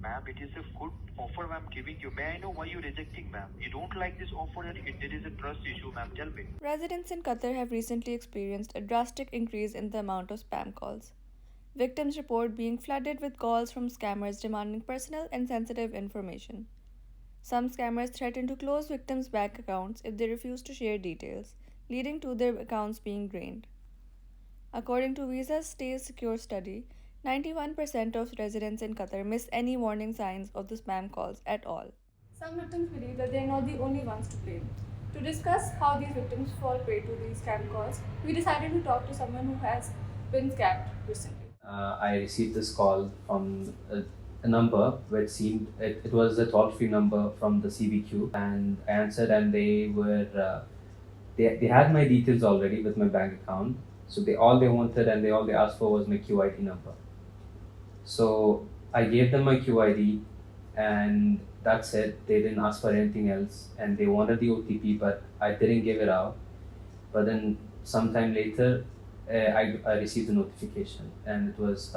Ma'am, it is a good offer I'm giving you. May I know why you're rejecting, ma'am? You don't like this offer and there is a trust issue, ma'am. Tell me. Residents in Qatar have recently experienced a drastic increase in the amount of spam calls. Victims report being flooded with calls from scammers demanding personal and sensitive information. Some scammers threaten to close victims' bank accounts if they refuse to share details, leading to their accounts being drained. According to Visa's Stay Secure study, 91% of residents in Qatar miss any warning signs of the spam calls at all. Some victims believe that they are not the only ones to blame. To discuss how these victims fall prey to these scam calls, we decided to talk to someone who has been scammed recently. I received this call from a number which seemed it was a toll-free number from the CBQ, and I answered, and they were they had my details already with my bank account. So all they wanted and all they asked for was my QID number. So I gave them my QID, and that's it. They didn't ask for anything else, and they wanted the OTP, but I didn't give it out. But then sometime later, I received a notification, and it was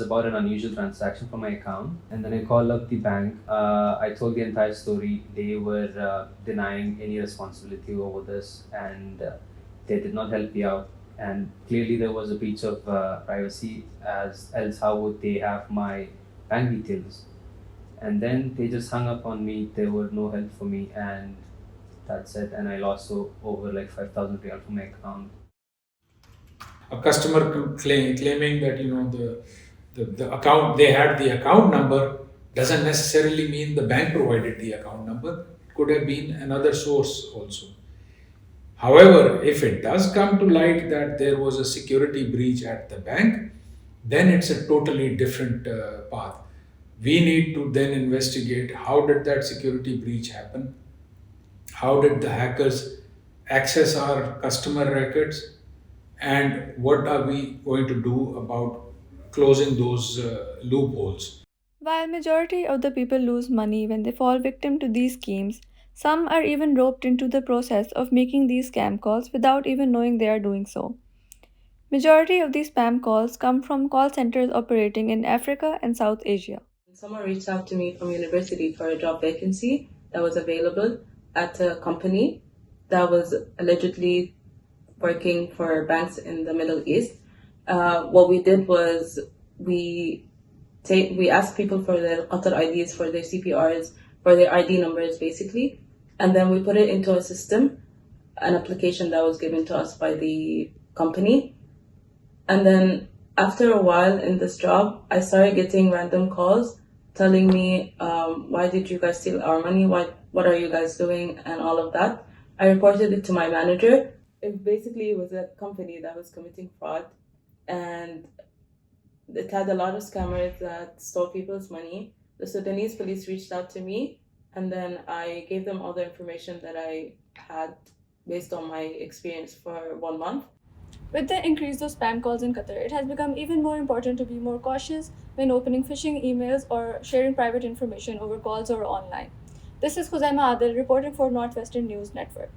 about an unusual transaction from my account. And then I called up the bank. I told the entire story. They were denying any responsibility over this, and they did not help me out. And clearly there was a breach of privacy, as else how would they have my bank details? And then they just hung up on me. There were no help for me, and that's it. And I lost over like 5,000 riyal from my account. A customer claiming that the account, they had the account number, doesn't necessarily mean the bank provided the account number. It could have been another source also. However, if it does come to light that there was a security breach at the bank, then it's a totally different path. We need to then investigate how did that security breach happen, how did the hackers access our customer records, and what are we going to do about closing those loopholes. While majority of the people lose money when they fall victim to these schemes, some are even roped into the process of making these scam calls without even knowing they are doing so. Majority of these spam calls come from call centers operating in Africa and South Asia. Someone reached out to me from university for a job vacancy that was available at a company that was allegedly working for banks in the Middle East. What we did was we asked people for their Qatar IDs, for their CPRs, for their ID numbers basically, and then we put it into a system, an application that was given to us by the company. And then after a while in this job, I started getting random calls telling me, why did you guys steal our money? What are you guys doing? And all of that. I reported it to my manager. It basically was a company that was committing fraud, and it had a lot of scammers that stole people's money. The Sudanese police reached out to me, and then I gave them all the information that I had based on my experience for 1 month. With the increase of spam calls in Qatar, it has become even more important to be more cautious when opening phishing emails or sharing private information over calls or online. This is Khuzaima Adil reporting for Northwestern News Network.